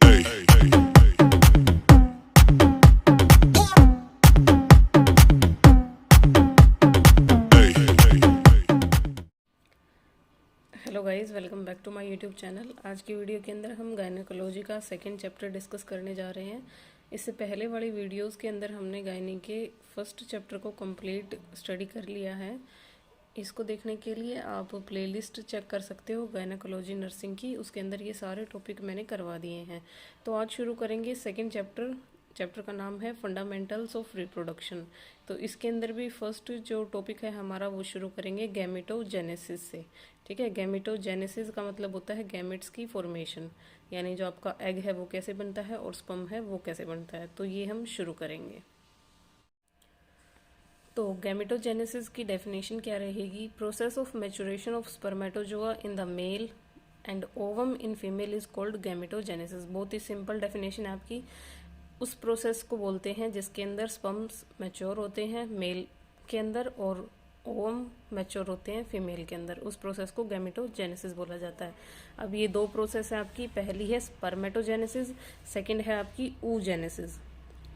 Hello guys, welcome back to my YouTube channel. आज की video के अंदर हम गायनेकोलॉजी का सेकंड चैप्टर डिस्कस करने जा रहे हैं। इससे पहले वाली वीडियोस के अंदर हमने गायनी के फर्स्ट चैप्टर को कंप्लीट स्टडी कर लिया है। इसको देखने के लिए आप प्लेलिस्ट चेक कर सकते हो गायनेकोलॉजी नर्सिंग की, उसके अंदर ये सारे टॉपिक मैंने करवा दिए हैं। तो आज शुरू करेंगे सेकेंड चैप्टर का नाम है फंडामेंटल्स ऑफ रिप्रोडक्शन। तो इसके अंदर भी फर्स्ट जो टॉपिक है हमारा वो शुरू करेंगे गैमेटोजेनेसिस से। ठीक है, गैमेटोजेनेसिस का मतलब होता है गैमेट्स की फॉर्मेशन, यानी जो आपका एग है वो कैसे बनता है और स्पर्म है वो कैसे बनता है। तो ये हम शुरू करेंगे। तो गैमेटोजेनेसिस की डेफिनेशन क्या रहेगी? Process of maturation of spermatozoa in the male and ovum in female is called gametogenesis. बहुत ही सिंपल डेफिनेशन है आपकी। उस प्रोसेस को बोलते हैं जिसके अंदर स्पर्म्स मैच्योर होते हैं मेल के अंदर और ओवम मैच्योर होते हैं फीमेल के अंदर। उस प्रोसेस को गैमेटोजेनेसिस बोला जाता है। अब ये दो प्रोसेस है आपकी, पहली है स्पर्मेटोजेनेसिस, सेकंड है आपकी oogenesis।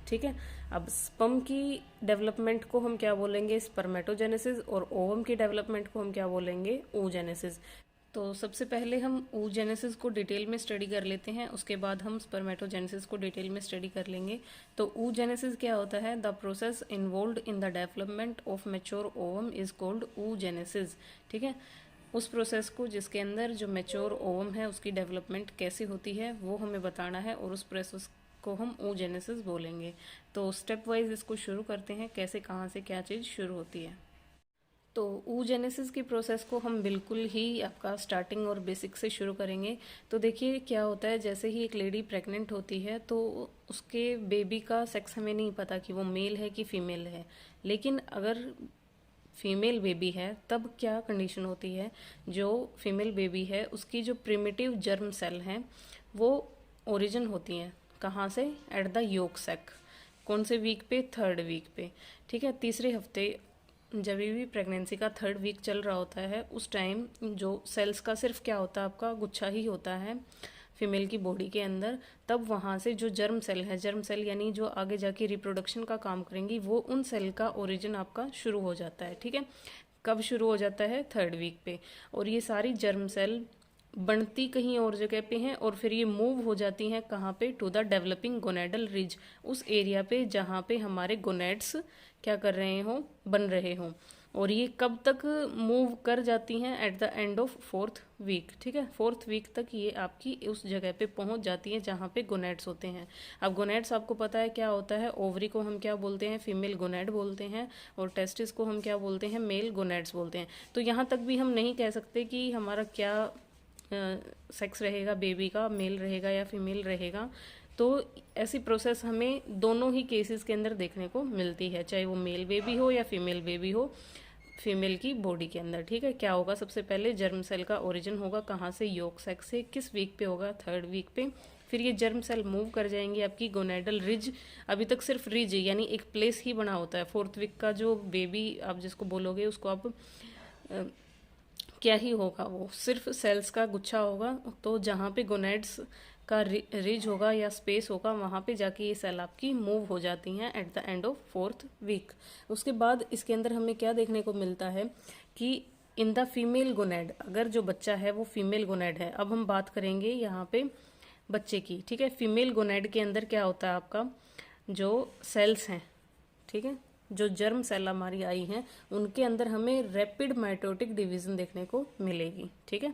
ठीक है, अब स्पर्म की डेवलपमेंट को हम क्या बोलेंगे? स्पर्मेटोजेनेसिस। और ओवम की डेवलपमेंट को हम क्या बोलेंगे? oogenesis। तो सबसे पहले हम oogenesis को डिटेल में स्टडी कर लेते हैं, उसके बाद हम स्पर्मेटोजेनेसिस को डिटेल में स्टडी कर लेंगे। तो oogenesis क्या होता है? The process involved in the development of mature ovum is called oogenesis। ठीक है, उस प्रोसेस को जिसके अंदर जो मैच्योर ओवम है उसकी डेवलपमेंट कैसे होती है वो हमें बताना है, और उस प्रोसेस को हम oogenesis बोलेंगे। तो स्टेप वाइज इसको शुरू करते हैं, कैसे कहाँ से क्या चीज़ शुरू होती है। तो oogenesis की प्रोसेस को हम बिल्कुल ही आपका स्टार्टिंग और बेसिक से शुरू करेंगे। तो देखिए क्या होता है, जैसे ही एक लेडी प्रेग्नेंट होती है तो उसके बेबी का सेक्स हमें नहीं पता कि वो मेल है कि फीमेल है। लेकिन अगर फीमेल बेबी है तब क्या कंडीशन होती है, जो फीमेल बेबी है उसकी जो प्रिमिटिव जर्म सेल हैं वो ओरिजिन होती हैं कहाँ से? At the yolk sac. कौन से वीक पे? थर्ड वीक पे। ठीक है, तीसरे हफ्ते जब भी प्रेगनेंसी का थर्ड वीक चल रहा होता है उस टाइम जो सेल्स का सिर्फ क्या होता है आपका गुच्छा ही होता है फीमेल की बॉडी के अंदर। तब वहाँ से जो जर्म सेल है, जर्म सेल यानी जो आगे जाके रिप्रोडक्शन का काम करेंगी, वो उन सेल का ओरिजिन आपका शुरू हो जाता है। ठीक है, कब शुरू हो जाता है? थर्ड वीक पे। और ये सारी जर्म सेल बनती कहीं और जगह पे हैं और फिर ये मूव हो जाती हैं कहाँ पे? To the developing gonadal ridge, उस एरिया पे जहाँ पे हमारे गोनेड्स क्या कर रहे हों? बन रहे हों। और ये कब तक मूव कर जाती हैं? At the end of fourth week. ठीक है, फोर्थ वीक तक ये आपकी उस जगह पे पहुंच जाती हैं जहाँ पे गोनेड्स होते हैं। अब गोनेड्स आपको पता है क्या होता है? ओवरी को हम क्या बोलते हैं? फीमेल गोनेड बोलते हैं। और टेस्टिस को हम क्या बोलते हैं? मेल गोनेड्स बोलते हैं। तो यहाँ तक भी हम नहीं कह सकते कि हमारा क्या सेक्स रहेगा बेबी का, मेल रहेगा या फीमेल रहेगा। तो ऐसी प्रोसेस हमें दोनों ही केसेस के अंदर देखने को मिलती है, चाहे वो मेल बेबी हो या फीमेल बेबी हो फीमेल की बॉडी के अंदर। ठीक है, क्या होगा? सबसे पहले जर्म सेल का ओरिजिन होगा कहाँ से? योक सैक से। किस वीक पे होगा? थर्ड वीक पे। फिर ये जर्म सेल मूव कर जाएंगे आपकी गोनेडल रिज। अभी तक सिर्फ रिज यानी एक प्लेस ही बना होता है। फोर्थ वीक का जो बेबी आप जिसको बोलोगे उसको आप क्या ही होगा? वो सिर्फ सेल्स का गुच्छा होगा। तो जहाँ पे गोनेड्स का रिज होगा या स्पेस होगा वहाँ पे जाके ये सेल आपकी मूव हो जाती हैं at the end of fourth week. उसके बाद इसके अंदर हमें क्या देखने को मिलता है कि इन द फीमेल गोनेड, अगर जो बच्चा है वो फीमेल गोनेड है। अब हम बात करेंगे यहाँ पे बच्चे की। ठीक है, फीमेल गोनेड के अंदर क्या होता है आपका? जो सेल्स हैं, ठीक है, जो जर्म सेल हमारी आई हैं उनके अंदर हमें रैपिड माइटोटिक डिवीजन देखने को मिलेगी। ठीक है,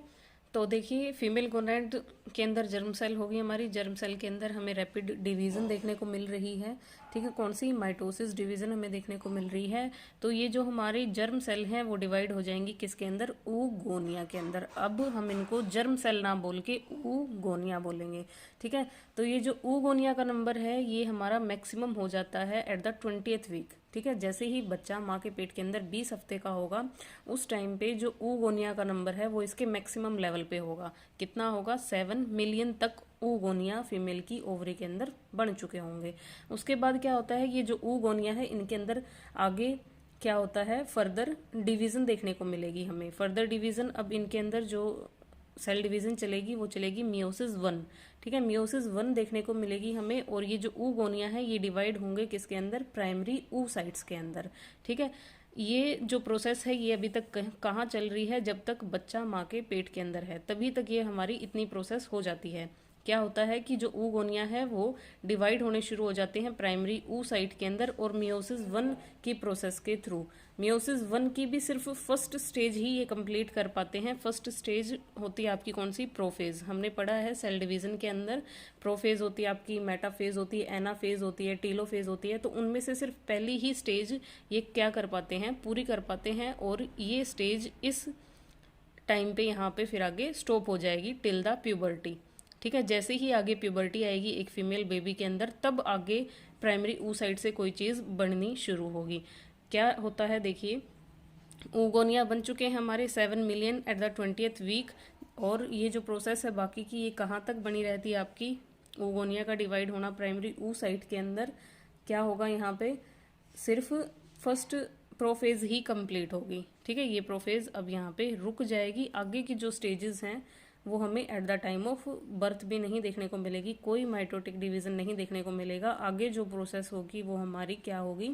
तो देखिए फीमेल गोनेड के अंदर जर्म सेल होगी हमारी, जर्म सेल के अंदर हमें रैपिड डिवीजन देखने को मिल रही है। ठीक है, कौन सी? माइटोसिस डिवीजन हमें देखने को मिल रही है। तो ये जो हमारी जर्म सेल हैं वो डिवाइड हो जाएंगी किसके अंदर? oogonia के अंदर। अब हम इनको जर्म सेल ना बोल के oogonia बोलेंगे। ठीक है, तो ये जो oogonia का नंबर है ये हमारा मैक्सिमम हो जाता है एट द 20th वीक। ठीक है, जैसे ही बच्चा माँ के पेट के अंदर 20 हफ्ते का होगा उस टाइम पे जो oogonia का नंबर है वो इसके मैक्सिमम लेवल पे होगा। कितना होगा? 7 मिलियन तक oogonia फीमेल की ओवरी के अंदर बन चुके होंगे। उसके बाद क्या होता है? ये जो oogonia है इनके अंदर आगे क्या होता है? फर्दर डिवीजन देखने को मिलेगी हमें। फर्दर डिवीजन, अब इनके अंदर जो सेल डिवीजन चलेगी वो चलेगी मियोसिस 1। ठीक है, मियोसिस 1 देखने को मिलेगी हमें। और ये जो oogonia है ये डिवाइड होंगे किसके अंदर, प्राइमरी oocytes के अंदर। ठीक है, ये जो प्रोसेस है ये अभी तक कहाँ चल रही है, जब तक बच्चा माँ के पेट के अंदर है तभी तक ये हमारी इतनी प्रोसेस हो जाती है। क्या होता है कि जो oogonia है वो डिवाइड होने शुरू हो जाते हैं प्राइमरी oocyte के अंदर और मियोसिस 1 की प्रोसेस के थ्रू। मियोसिस 1 की भी सिर्फ फर्स्ट स्टेज ही ये कंप्लीट कर पाते हैं। फर्स्ट स्टेज होती है आपकी कौन सी, प्रोफेज। हमने पढ़ा है सेल डिवीजन के अंदर प्रोफेज होती है आपकी, मेटाफेज होती है, एनाफेज होती है, टीलोफेज होती है। तो उनमें से सिर्फ पहली ही स्टेज ये क्या कर पाते हैं, पूरी कर पाते हैं। और ये स्टेज इस टाइम पे यहाँ पे फिर आगे स्टॉप हो जाएगी टिल द प्यूबर्टी। ठीक है, जैसे ही आगे प्यूबर्टी आएगी एक फीमेल बेबी के अंदर तब आगे प्राइमरी oocyte से कोई चीज़ बननी शुरू होगी। क्या होता है देखिए, oogonia बन चुके हैं हमारे 7 million at the 20th week. और ये जो प्रोसेस है बाकी की ये कहाँ तक बनी रहती है आपकी, oogonia का डिवाइड होना प्राइमरी oocyte के अंदर। क्या होगा यहाँ पे, सिर्फ फर्स्ट प्रोफेज ही कंप्लीट होगी। ठीक है, ये प्रोफेज अब यहाँ पे रुक जाएगी। आगे की जो स्टेजेस हैं वो हमें at the time of birth भी नहीं देखने को मिलेगी, कोई माइटोटिक डिवीजन नहीं देखने को मिलेगा। आगे जो प्रोसेस होगी वो हमारी क्या होगी,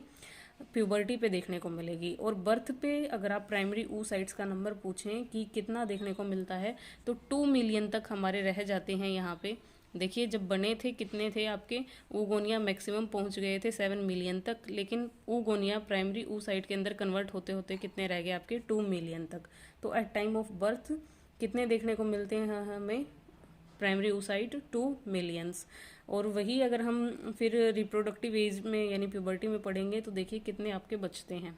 प्यूबर्टी पे देखने को मिलेगी। और बर्थ पे अगर आप प्राइमरी oocytes का नंबर पूछें कि कितना देखने को मिलता है तो 2 मिलियन तक हमारे रह जाते हैं यहाँ पे। देखिए जब बने थे कितने थे आपके, oogonia मैक्सिमम पहुँच गए थे 7 मिलियन तक, लेकिन oogonia प्राइमरी oocyte के अंदर कन्वर्ट होते होते कितने रह गए आपके, 2 मिलियन तक। तो एट टाइम ऑफ बर्थ कितने देखने को मिलते हैं हमें, प्राइमरी oocyte 2 मिलियंस। और वही अगर हम फिर रिप्रोडक्टिव एज में यानी प्यूबर्टी में पढ़ेंगे तो देखिए कितने आपके बचते हैं।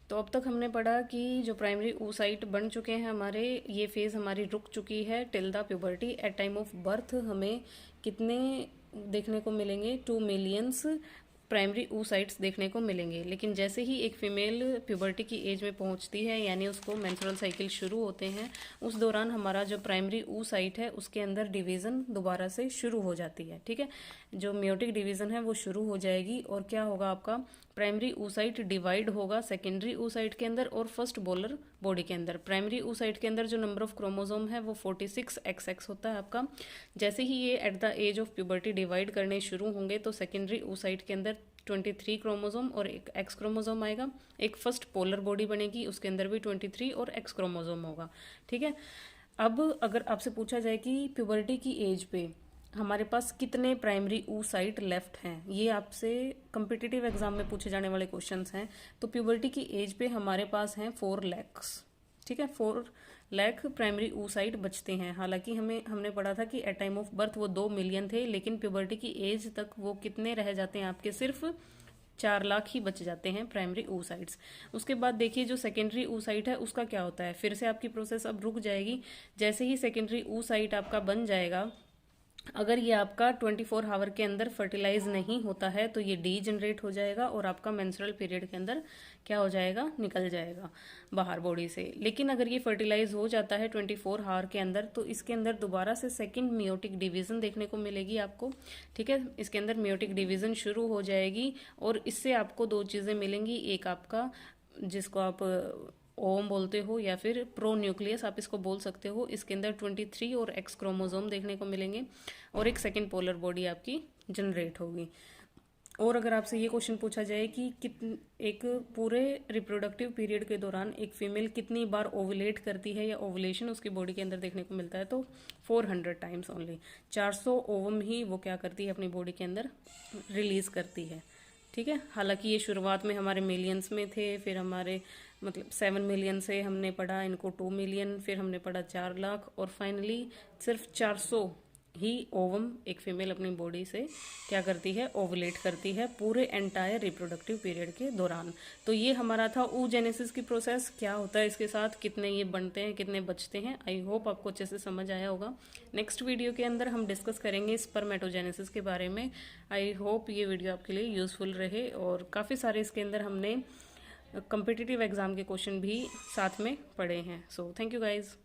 तो अब तक हमने पढ़ा कि जो प्राइमरी oocyte बन चुके हैं हमारे, ये फेज़ हमारी रुक चुकी है till the puberty. At time of birth हमें कितने देखने को मिलेंगे, 2 मिलियंस प्राइमरी oocytes देखने को मिलेंगे। लेकिन जैसे ही एक फीमेल प्यूबर्टी की एज में पहुंचती है यानी उसको मेंस्ट्रुअल साइकिल शुरू होते हैं, उस दौरान हमारा जो प्राइमरी oocyte है उसके अंदर डिवीज़न दोबारा से शुरू हो जाती है। ठीक है, जो मियोटिक डिवीज़न है वो शुरू हो जाएगी। और क्या होगा आपका, प्राइमरी oocyte डिवाइड होगा सेकेंडरी oocyte के अंदर और फर्स्ट बोलर बॉडी के अंदर। प्राइमरी oocyte के अंदर जो नंबर ऑफ क्रोमोसोम है वो 46XX होता है आपका। जैसे ही ये at the age of puberty divide करने शुरू होंगे तो सेकेंडरी oocyte के अंदर 23 क्रोमोसोम और एक एक्स क्रोमोसोम आएगा। एक फर्स्ट पोलर बॉडी बनेगी उसके अंदर भी 23 और एक्स क्रोमोसोम होगा। ठीक है, अब अगर आपसे पूछा जाए कि प्यूबर्टी की एज पे हमारे पास कितने प्राइमरी oocyte लेफ्ट हैं, ये आपसे कम्पिटिटिव एग्जाम में पूछे जाने वाले क्वेश्चंस हैं। तो प्यूबर्टी की एज पे हमारे पास हैं 4 lakhs। ठीक है, 4 लाख प्राइमरी oocyte बचते हैं। हालांकि हमने पढ़ा था कि एट टाइम ऑफ बर्थ वो 2 मिलियन थे, लेकिन प्यूबर्टी की एज तक वो कितने रह जाते हैं आपके, सिर्फ 4 लाख ही बच जाते हैं प्राइमरी oocytes। उसके बाद देखिए जो सेकेंडरी oocyte है उसका क्या होता है, फिर से आपकी प्रोसेस अब रुक जाएगी। जैसे ही सेकेंडरी oocyte आपका बन जाएगा, अगर ये आपका 24 आवर के अंदर फर्टिलाइज नहीं होता है तो ये डी जनरेट हो जाएगा और आपका मेंस्ट्रुअल पीरियड के अंदर क्या हो जाएगा, निकल जाएगा बाहर बॉडी से। लेकिन अगर ये फर्टिलाइज हो जाता है 24 आवर के अंदर तो इसके अंदर दोबारा से सेकंड मियोटिक डिवीजन देखने को मिलेगी आपको। ठीक है, इसके अंदर मियोटिक डिवीजन शुरू हो जाएगी और इससे आपको 2 चीज़ें मिलेंगी। एक आपका जिसको आप ओम बोलते हो या फिर प्रो न्यूक्लियस आप इसको बोल सकते हो, इसके अंदर 23 और एक्स क्रोमोसोम देखने को मिलेंगे और एक सेकेंड पोलर बॉडी आपकी जनरेट होगी। और अगर आपसे ये क्वेश्चन पूछा जाए कि एक पूरे रिप्रोडक्टिव पीरियड के दौरान एक फीमेल कितनी बार ओवुलेट करती है या ओवुलेशन उसकी बॉडी के अंदर देखने को मिलता है, तो 400 टाइम्स ओनली। 400 ओवम ही वो क्या करती है अपनी बॉडी के अंदर रिलीज करती है। ठीक है, हालांकि ये शुरुआत में हमारे मिलियंस में थे, फिर हमारे मतलब 7 मिलियन से हमने पढ़ा इनको 2 मिलियन, फिर हमने पढ़ा 4 लाख और फाइनली सिर्फ 400 ही ओवम एक फीमेल अपनी बॉडी से क्या करती है, ओवुलेट करती है पूरे एंटायर रिप्रोडक्टिव पीरियड के दौरान। तो ये हमारा था oogenesis की प्रोसेस, क्या होता है इसके साथ, कितने ये बनते हैं, कितने बचते हैं। आई होप आपको अच्छे से समझ आया होगा। नेक्स्ट वीडियो के अंदर हम डिस्कस करेंगे स्पर्मेटोजेनेसिस के बारे में। आई होप ये वीडियो आपके लिए यूज़फुल रहे और काफ़ी सारे इसके अंदर हमने कम्पिटिटिव एग्जाम के क्वेश्चन भी साथ में पढ़े हैं। So thank you guys.